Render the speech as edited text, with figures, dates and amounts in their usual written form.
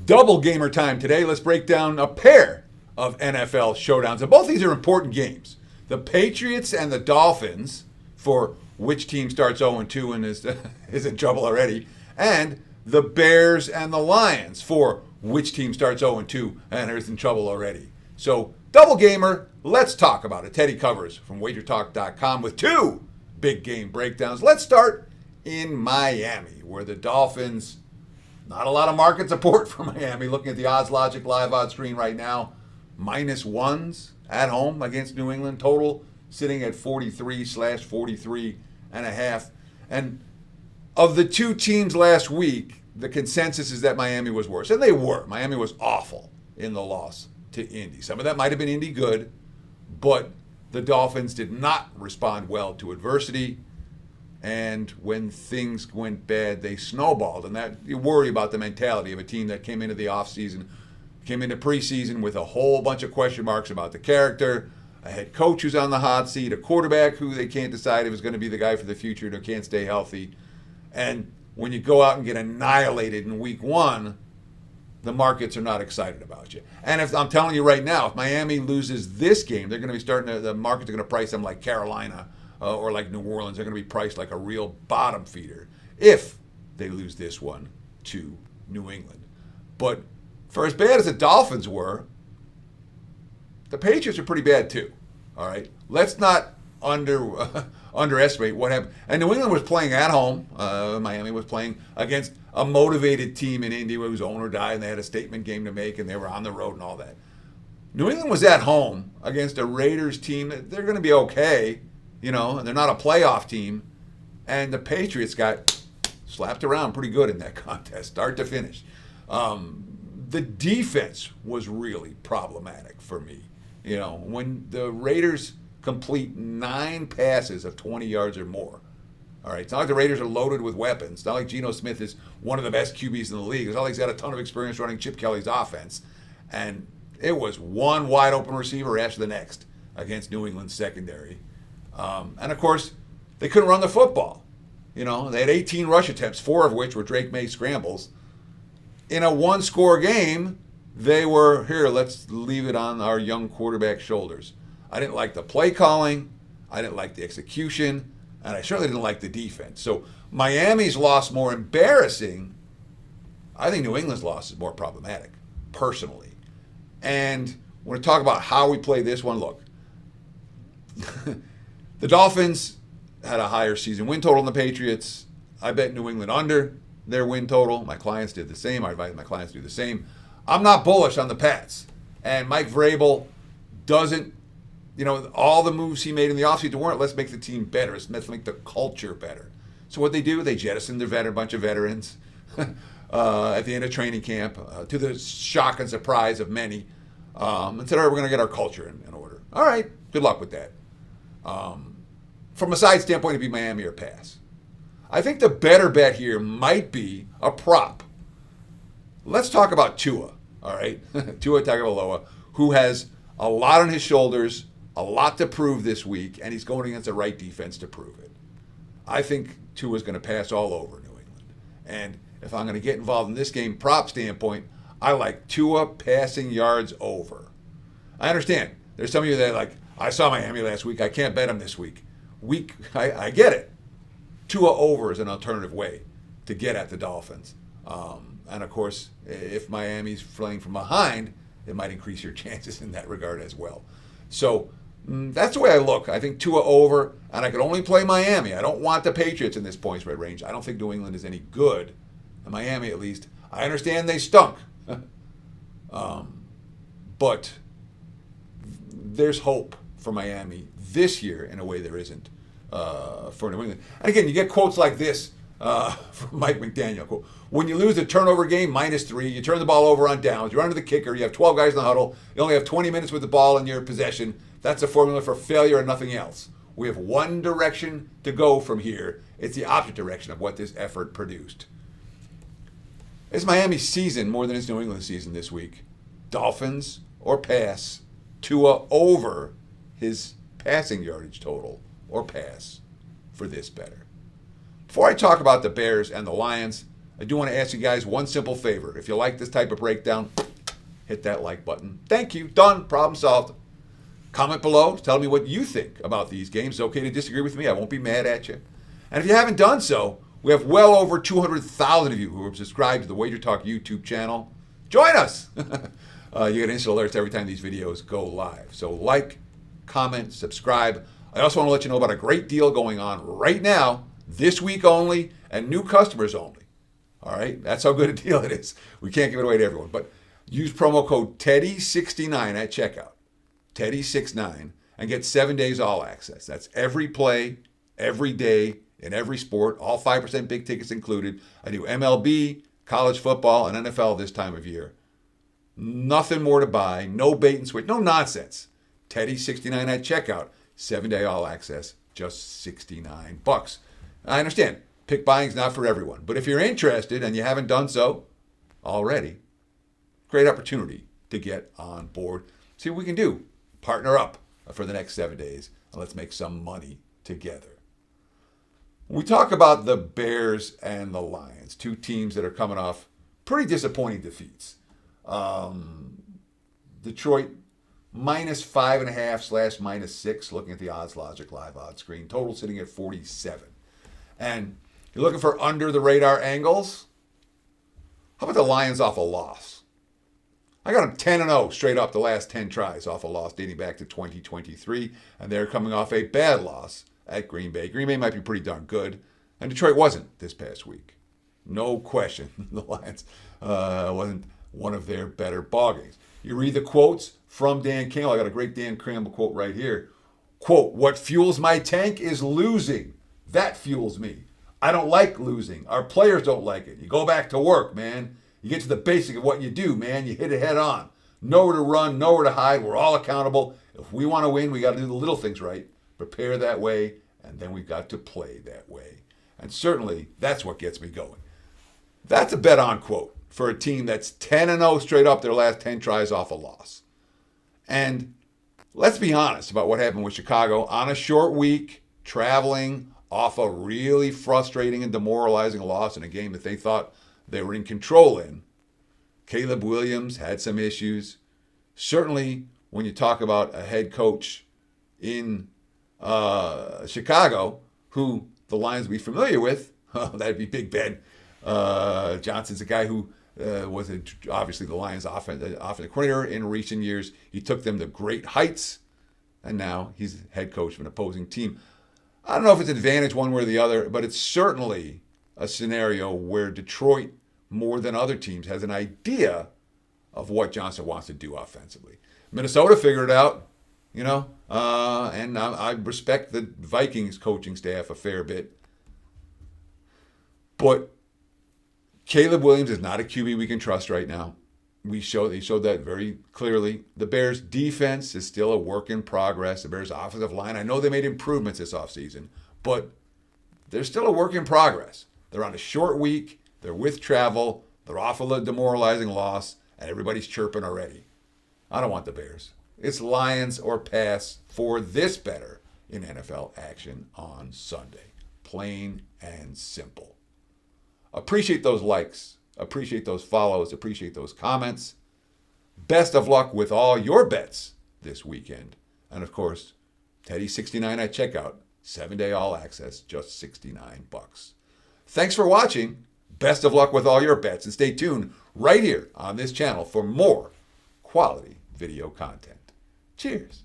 Double gamer time today. Let's break down a pair of NFL showdowns. And both these are important games. The Patriots and the Dolphins, for which team starts 0-2 and is in trouble already. And the Bears and the Lions, for which team starts 0-2 and is in trouble already. So, double gamer, let's talk about it. Teddy covers from WagerTalk.com with two big game breakdowns. Let's start in Miami, where the Dolphins... Not a lot of market support for Miami. Looking at the Odds Logic live odds screen right now, -1s at home against New England. Total sitting at 43/43.5. And of the two teams last week, the consensus is that Miami was worse. And they were. Miami was awful in the loss to Indy. Some of that might have been Indy good, but the Dolphins did not respond well to adversity. And when things went bad, they snowballed. And that you worry about the mentality of a team that came into the offseason, came into preseason with a whole bunch of question marks about the character, a head coach who's on the hot seat, a quarterback who they can't decide if is going to be the guy for the future and can't stay healthy. And when you go out and get annihilated in week one, the markets are not excited about you. And if I'm telling you right now, if Miami loses this game, they're going to be the markets are going to price them like Carolina or like New Orleans. They're going to be priced like a real bottom feeder if they lose this one to New England. But for as bad as the Dolphins were, the Patriots are pretty bad too. All right, let's not underestimate what happened. And New England was playing at home. Miami was playing against a motivated team in Indy whose owner died, and they had a statement game to make, and they were on the road and all that. New England was at home against a Raiders team that they're going to be okay. You know, and they're not a playoff team. And the Patriots got slapped around pretty good in that contest, start to finish. The defense was really problematic for me. You know, when the Raiders complete 9 passes of 20 yards or more. All right, it's not like the Raiders are loaded with weapons. It's not like Geno Smith is one of the best QBs in the league. It's not like he's got a ton of experience running Chip Kelly's offense. And it was one wide open receiver after the next against New England's secondary. And of course, they couldn't run the football. You know, they had 18 rush attempts, 4 of which were Drake May scrambles. In a one-score game, they were, here, let's leave it on our young quarterback's shoulders. I didn't like the play calling, I didn't like the execution, and I certainly didn't like the defense. So Miami's loss more embarrassing. I think New England's loss is more problematic, personally. And when we talk about how we play this one, look, the Dolphins had a higher season win total than the Patriots. I bet New England under their win total. My clients did the same. I advise my clients to do the same. I'm not bullish on the Pats. And Mike Vrabel doesn't, you know, all the moves he made in the offseason weren't let's make the team better. Let's make the culture better. So what they do, they jettison their bunch of veterans at the end of training camp to the shock and surprise of many and said, all right, we're going to get our culture in order. All right, good luck with that. From a side standpoint, it'd be Miami or pass. I think the better bet here might be a prop. Let's talk about Tua, all right? Tua Tagovailoa, who has a lot on his shoulders, a lot to prove this week, and he's going against the right defense to prove it. I think Tua's going to pass all over New England. And if I'm going to get involved in this game, prop standpoint, I like Tua passing yards over. I understand. There's some of you that are like, I saw Miami last week. I can't bet them this week. I get it. Tua over is an alternative way to get at the Dolphins. And of course, if Miami's playing from behind, it might increase your chances in that regard as well. So that's the way I look. I think Tua over, and I could only play Miami. I don't want the Patriots in this point spread range. I don't think New England is any good. And Miami, at least, I understand they stunk. But there's hope for Miami this year in a way there isn't for New England. And again, you get quotes like this from Mike McDaniel. Quote, when you lose the turnover game, -3, you turn the ball over on downs, you run to the kicker, you have 12 guys in the huddle, you only have 20 minutes with the ball in your possession. That's a formula for failure and nothing else. We have one direction to go from here. It's the opposite direction of what this effort produced. It's Miami's season more than it's New England's season this week. Dolphins or pass. Tua over his passing yardage total or pass for this better. Before I talk about the Bears and the Lions, I do want to ask you guys one simple favor. If you like this type of breakdown, hit that like button. Thank you. Done. Problem solved. Comment below. Tell me what you think about these games. It's okay to disagree with me. I won't be mad at you. And if you haven't done so, we have well over 200,000 of you who have subscribed to the WagerTalk YouTube channel. Join us. You get instant alerts every time these videos go live. So like, comment, subscribe. I also want to let you know about a great deal going on right now, this week only, and new customers only. All right? That's how good a deal it is. We can't give it away to everyone. But use promo code TEDDY69 at checkout. TEDDY69 and get 7 days all access. That's every play, every day, in every sport, all 5% big tickets included. I do MLB, college football, and NFL this time of year. Nothing more to buy, no bait and switch, no nonsense. TEDDY69 at checkout, 7 day all access, just $69. I understand, pick buying's not for everyone, but if you're interested and you haven't done so already, great opportunity to get on board. See what we can do. Partner up for the next 7 days, and let's make some money together. When we talk about the Bears and the Lions, two teams that are coming off pretty disappointing defeats. Detroit -5.5 / -6, looking at the Odds Logic live odds screen. Total sitting at 47. And you're looking for under the radar angles. How about the Lions off a loss? I got them 10-0 straight up the last 10 tries off a loss dating back to 2023. And they're coming off a bad loss at Green Bay. Green Bay might be pretty darn good. And Detroit wasn't this past week. No question. The Lions wasn't one of their better ball games. You read the quotes from Dan Campbell. I got a great Dan Campbell quote right here. Quote, "What fuels my tank is losing. That fuels me. I don't like losing. Our players don't like it. You go back to work, man. You get to the basic of what you do, man. You hit it head on. Nowhere to run, nowhere to hide. We're all accountable. If we want to win, we got to do the little things right. Prepare that way, and then we've got to play that way." And certainly, that's what gets me going. That's a bet on quote for a team that's 10-0 straight up their last 10 tries off a loss. And let's be honest about what happened with Chicago on a short week, traveling off a really frustrating and demoralizing loss in a game that they thought they were in control in. Caleb Williams had some issues. Certainly, when you talk about a head coach in Chicago, who the Lions will be familiar with, that'd be Big Ben. Johnson's a guy who was obviously the Lions' offensive coordinator in recent years. He took them to great heights, and now he's head coach of an opposing team. I don't know if it's advantage one way or the other, but it's certainly a scenario where Detroit, more than other teams, has an idea of what Johnson wants to do offensively. Minnesota figured it out, and I respect the Vikings coaching staff a fair bit. But Caleb Williams is not a QB we can trust right now. They showed that very clearly. The Bears' defense is still a work in progress. The Bears' offensive line, I know they made improvements this offseason, but they're still a work in progress. They're on a short week. They're with travel. They're off a demoralizing loss, and everybody's chirping already. I don't want the Bears. It's Lions or pass for this better in NFL action on Sunday. Plain and simple. Appreciate those likes. Appreciate those follows. Appreciate those comments. Best of luck with all your bets this weekend. And of course, TEDDY69 at checkout. 7 day all access, just $69. Thanks for watching. Best of luck with all your bets. And stay tuned right here on this channel for more quality video content. Cheers.